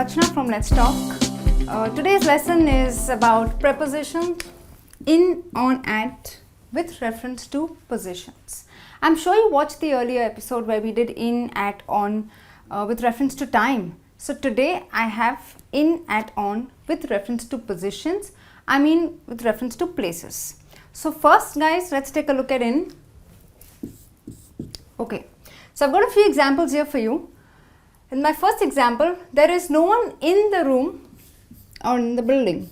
Rachna from Let's Talk. Today's lesson is about prepositions in, on, at with reference to positions. I'm sure you watched the earlier episode where we did in, at, on with reference to time. So today I have in, at, on with reference to positions. I mean with reference to places. So first guys, let's take a look at in. Okay, so I've got a few examples here for you. In my first example, there is no one in the room or in the building.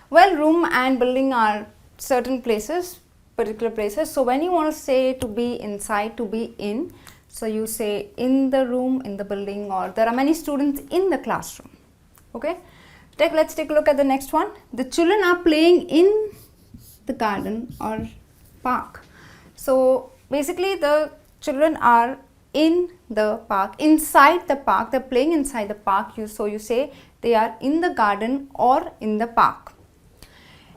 Well, room and building are certain places, particular places. So when you want to say to be inside, to be in, so you say in the room, in the building, or there are many students in the classroom. Okay, let's take a look at the next one. The children are playing in the garden or park. So basically the children are in the park, inside the park, they're playing inside the park, so you say they are in the garden or in the park.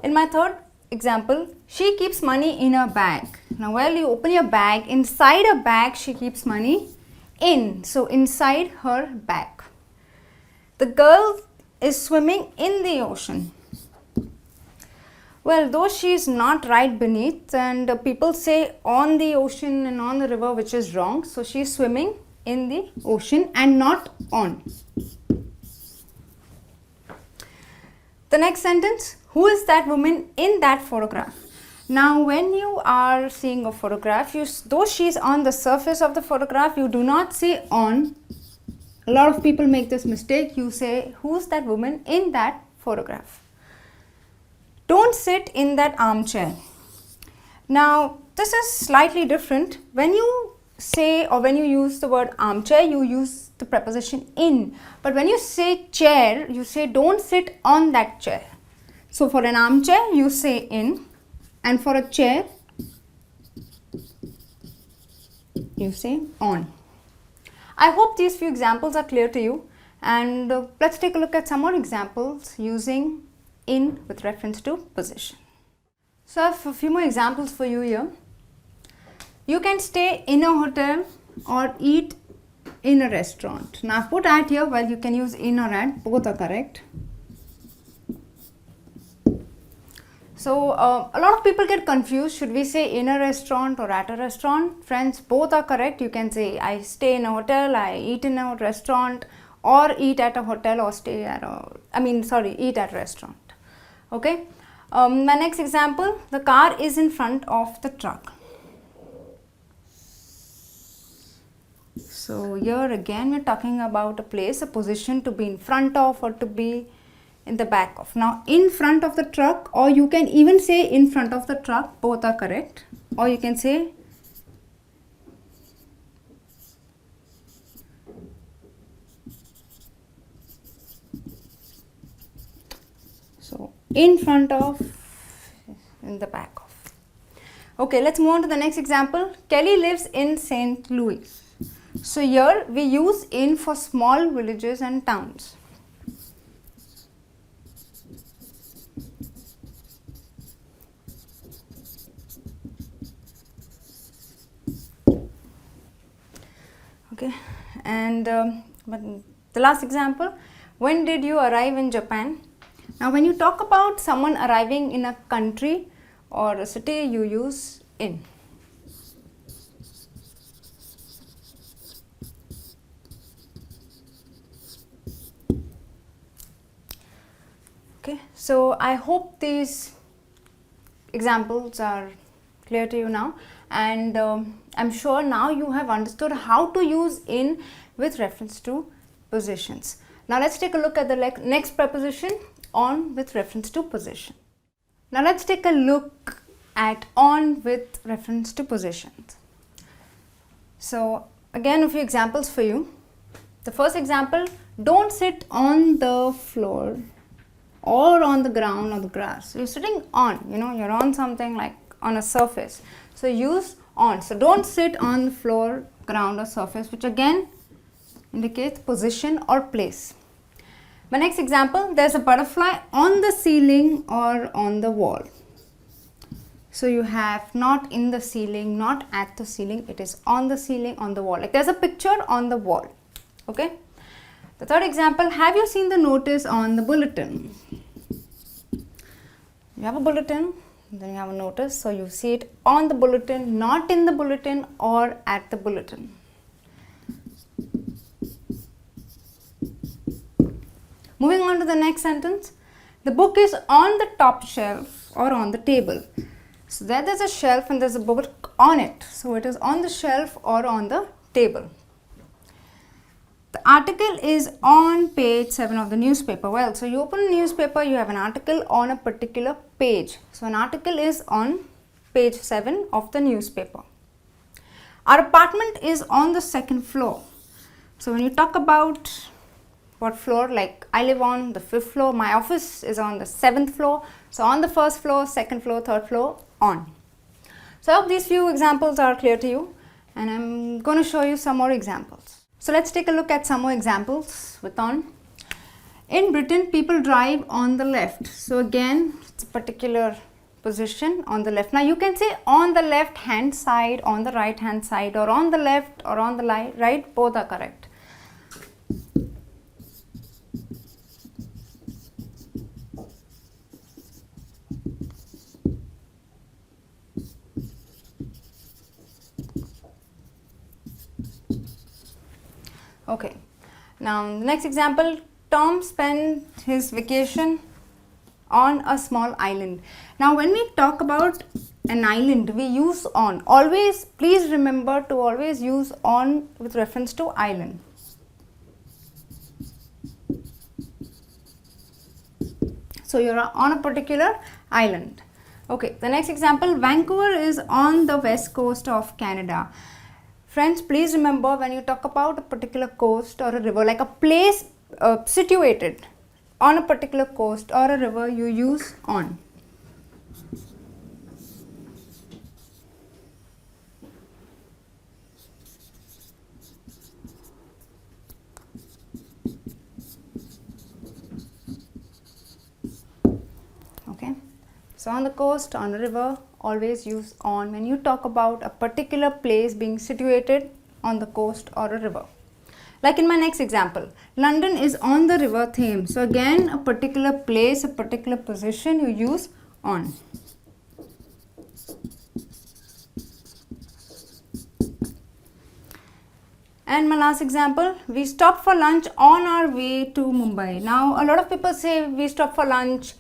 In my third example, she keeps money in her bag. Now while you open your bag, inside a bag she keeps money in, so inside her bag. The girl is swimming in the ocean. Well, though she is not right beneath, and people say on the ocean and on the river, which is wrong. So she is swimming in the ocean and not on. The next sentence, who is that woman in that photograph? Now when you are seeing a photograph, though she is on the surface of the photograph, you do not say on. A lot of people make this mistake. You say, who is that woman in that photograph? Don't sit in that armchair. Now this is slightly different. When you say or when you use the word armchair, you use the preposition in. But when you say chair, you say don't sit on that chair. So for an armchair, you say in, and for a chair, you say on. I hope these few examples are clear to you, and let's take a look at some more examples using in with reference to position. So I have a few more examples for you here. You can stay in a hotel or eat in a restaurant. Now I've put at here, well you can use in or at, both are correct. So a lot of people get confused, should we say in a restaurant or at a restaurant? Friends, both are correct. You can say I stay in a hotel, I eat in a restaurant, or eat at a hotel or stay at a, eat at a restaurant. Okay, my next example, the car is in front of the truck. So here again we're talking about a place, a position to be in front of or to be in the back of. Now in front of the truck, or you can even say in front of the truck, both are correct. Or you can say in front of, in the back of. Okay, let's move on to the next example. Kelly lives in St. Louis. So here we use in for small villages and towns. Okay, and but the last example, when did you arrive in Japan? Now when you talk about someone arriving in a country or a city, you use in. Okay, so I hope these examples are clear to you now, and I'm sure now you have understood how to use in with reference to positions. Now let's take a look at the next preposition, on with reference to position. Now let's take a look at on with reference to positions. So again a few examples for you. The first example, don't sit on the floor or on the ground or the grass. You're sitting on, you're on something like on a surface. So use on. So don't sit on the floor, ground or surface, which again indicates position or place. My next example, there's a butterfly on the ceiling or on the wall. So you have not in the ceiling, not at the ceiling, it is on the ceiling, on the wall. Like there's a picture on the wall. Okay. The third example, have you seen the notice on the bulletin? You have a bulletin, then you have a notice, so you see it on the bulletin, not in the bulletin or at the bulletin. Moving on to the next sentence, the book is on the top shelf or on the table. So there's a shelf and there's a book on it. So it is on the shelf or on the table. The article is on page 7 of the newspaper. Well, so you open a newspaper, you have an article on a particular page. So an article is on page 7 of the newspaper. Our apartment is on the 2nd floor. So when you talk about what floor, like I live on the 5th floor, my office is on the 7th floor. So on the 1st floor, 2nd floor, 3rd floor, on. So I hope these few examples are clear to you, and I'm going to show you some more examples. So let's take a look at some more examples with on. In Britain, people drive on the left. So again, it's a particular position on the left. Now you can say on the left hand side, on the right hand side, or on the left or on the right, both are correct. Okay, now the next example, Tom spent his vacation on a small island. Now when we talk about an island, we use on. Always, please remember to always use on with reference to island. So you're on a particular island. Okay, the next example, Vancouver is on the west coast of Canada. Friends, please remember when you talk about a particular coast or a river, like a place situated on a particular coast or a river, you use on. Okay, so on the coast, on a river, always use on when you talk about a particular place being situated on the coast or a river. Like in my next example, London is on the river Thames. So again, a particular place, a particular position, you use on. And my last example, we stopped for lunch on our way to Mumbai. Now a lot of people say we stop for lunch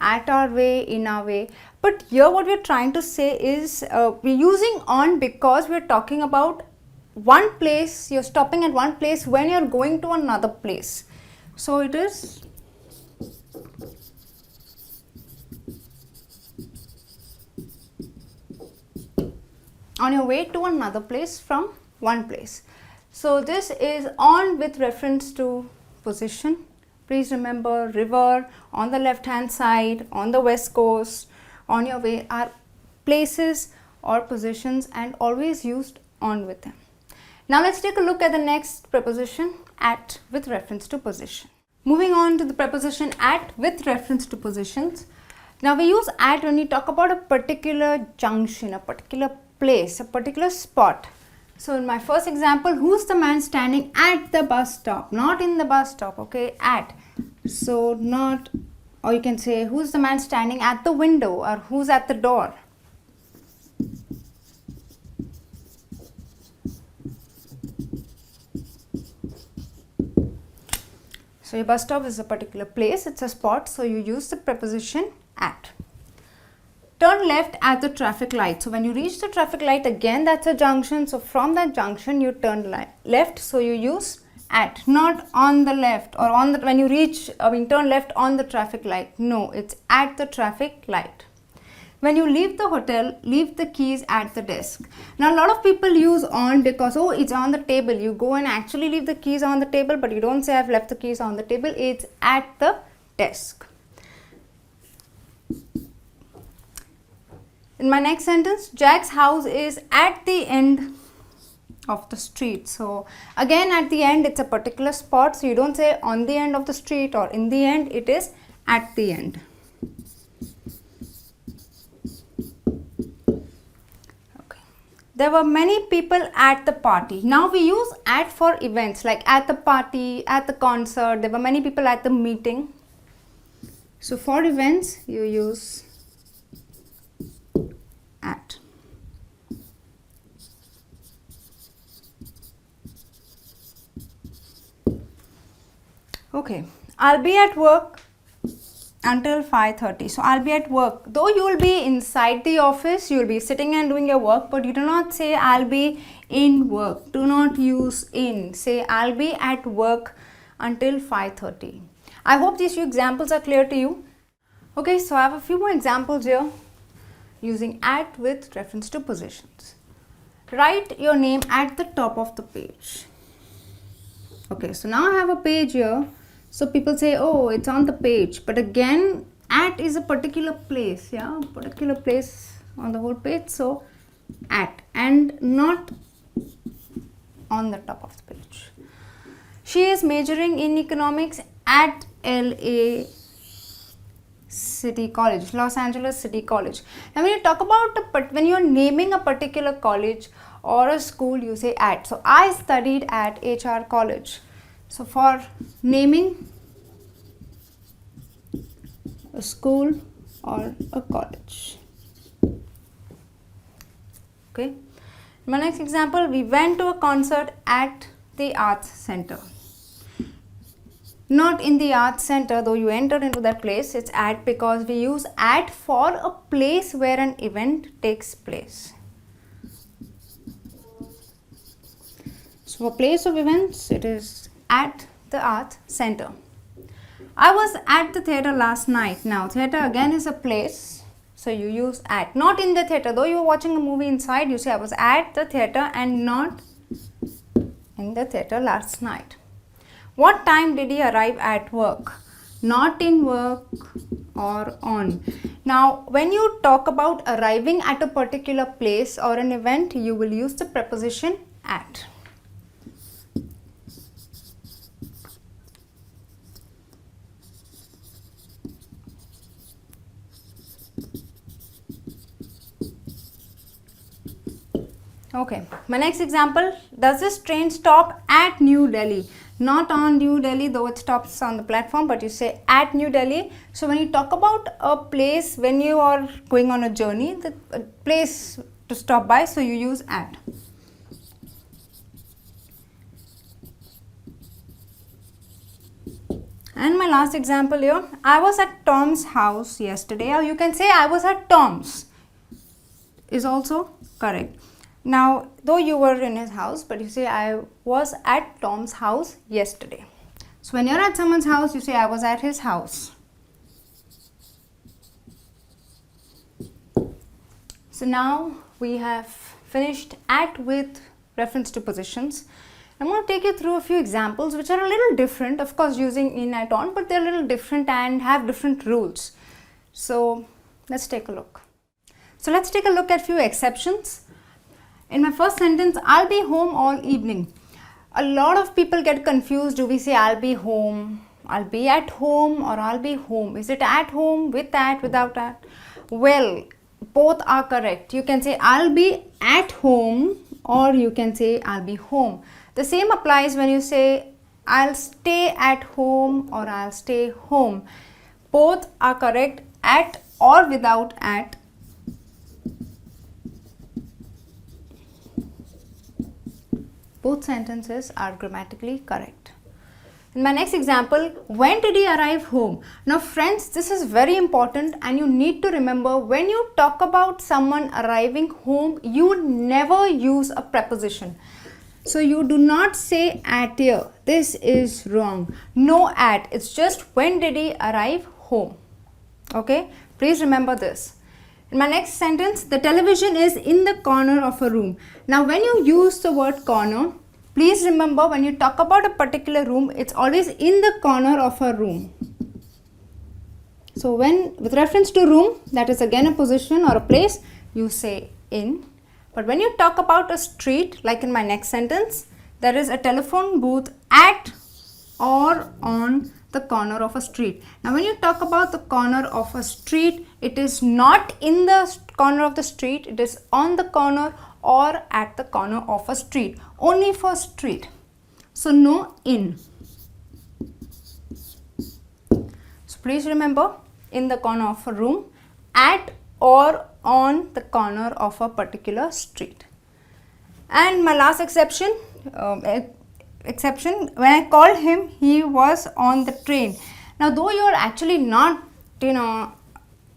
at our way, in our way. But here what we're trying to say is we're using on because we're talking about one place, you're stopping at one place when you're going to another place. So it is on your way to another place from one place. So this is on with reference to position. Please remember river, on the left hand side, on the west coast, on your way are places or positions and always used on with them. Now let's take a look at the next preposition, at with reference to position. Moving on to the preposition at with reference to positions. Now we use at when we talk about a particular junction, a particular place, a particular spot. So in my first example, who's the man standing at the bus stop? Not in the bus stop, okay, at. So not, or you can say who's the man standing at the window or who's at the door. So your bus stop is a particular place, it's a spot, so you use the preposition at. Turn left at the traffic light. So when you reach the traffic light, again that's a junction, so from that junction you turn left, so you use at, not on the left or on the, when you reach, turn left on the traffic light. No, it's at the traffic light. When you leave the hotel, leave the keys at the desk. Now a lot of people use on because, oh, it's on the table. You go and actually leave the keys on the table, but you don't say I've left the keys on the table. It's at the desk. In my next sentence, Jack's house is at the end of the street. So again, at the end, it's a particular spot. So you don't say on the end of the street or in the end, it is at the end. there were many people at the party. Now we use at for events like at the party, at the concert, there were many people at the meeting. So for events you use at. Okay, I'll be at work until 5:30. So I'll be at work. Though you will be inside the office, you will be sitting and doing your work, but you do not say I'll be in work. Do not use in. Say I'll be at work until 5:30. I hope these few examples are clear to you. Okay, so I have a few more examples here using at with reference to positions. Write your name at the top of the page. Okay, so now I have a page here. So people say, oh, it's on the page. But again, at is a particular place, yeah, particular place on the whole page. So at and not on the top of the page. She is majoring in economics at LA City College, Los Angeles City College. Now when you talk about, when you're naming a particular college or a school, you say at. So I studied at HR College. So for naming a school or a college. Okay. My next example, we went to a concert at the Arts Center. Not in the Arts Center, though you entered into that place, it's at because we use at for a place where an event takes place. So for place of events, it is at the Arts Center. I was at the theatre last night. Now theatre again is a place, so you use at. Not in the theatre, though you were watching a movie inside, you say I was at the theatre and not in the theatre last night. What time did he arrive at work? Not in work or on. Now when you talk about arriving at a particular place or an event, you will use the preposition at. Okay, my next example, does this train stop at New Delhi? Not on New Delhi, though it stops on the platform, but you say at New Delhi. So when you talk about a place, when you are going on a journey, the place to stop by, so you use at. And my last example here, I was at Tom's house yesterday, or you can say I was at Tom's, is also correct. Now, though you were in his house, but you say I was at Tom's house yesterday. So when you're at someone's house, you say I was at his house. So now we have finished at with reference to positions. I'm going to take you through a few examples which are a little different, of course using in, at, on, but they're a little different and have different rules. So let's take a look. So let's take a look at few exceptions. In my first sentence, I'll be home all evening. A lot of people get confused. Do we say I'll be home, I'll be at home, or I'll be home? Is it at home, with at, without at? Well, both are correct. You can say I'll be at home or you can say I'll be home. The same applies when you say I'll stay at home or I'll stay home. Both are correct, at or without at. Both sentences are grammatically correct. In my next example, when did he arrive home? Now friends, this is very important and you need to remember, when you talk about someone arriving home, you never use a preposition. So you do not say at here. This is wrong. No at. It's just when did he arrive home. Okay, please remember this. In my next sentence, the television is in the corner of a room. Now when you use the word corner, please remember, when you talk about a particular room, it's always in the corner of a room. So when, with reference to room, that is again a position or a place, you say in. But when you talk about a street, like in my next sentence, there is a telephone booth at or on the corner of a street. Now when you talk about the corner of a street, it is not in the corner of the street, it is on the corner or at the corner of a street. Only for street. So no in. So please remember, in the corner of a room, at or on the corner of a particular street. And my last exception, when I called him, he was on the train. Now though you are actually not,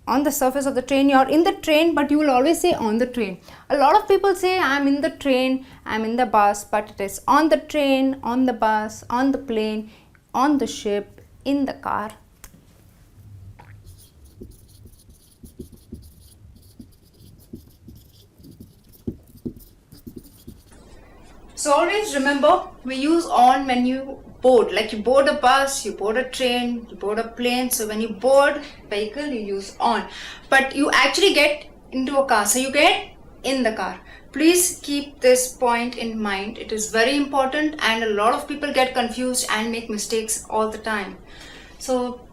on the surface of the train, you are in the train, but you will always say on the train. A lot of people say I am in the train, I am in the bus, but it is on the train, on the bus, on the plane, on the ship, in the car. So always remember, we use on when you board, like you board a bus, you board a train, you board a plane. So when you board vehicle, you use on. But you actually get into a car, so you get in the car. Please keep this point in mind. It is very important, and a lot of people get confused and make mistakes all the time. So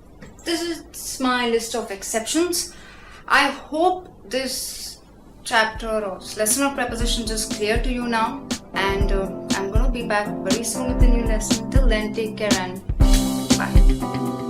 this is my list of exceptions. I hope this chapter or lesson of prepositions is clear to you now, and I'm going to be back very soon with a new lesson. Till then, take care and bye.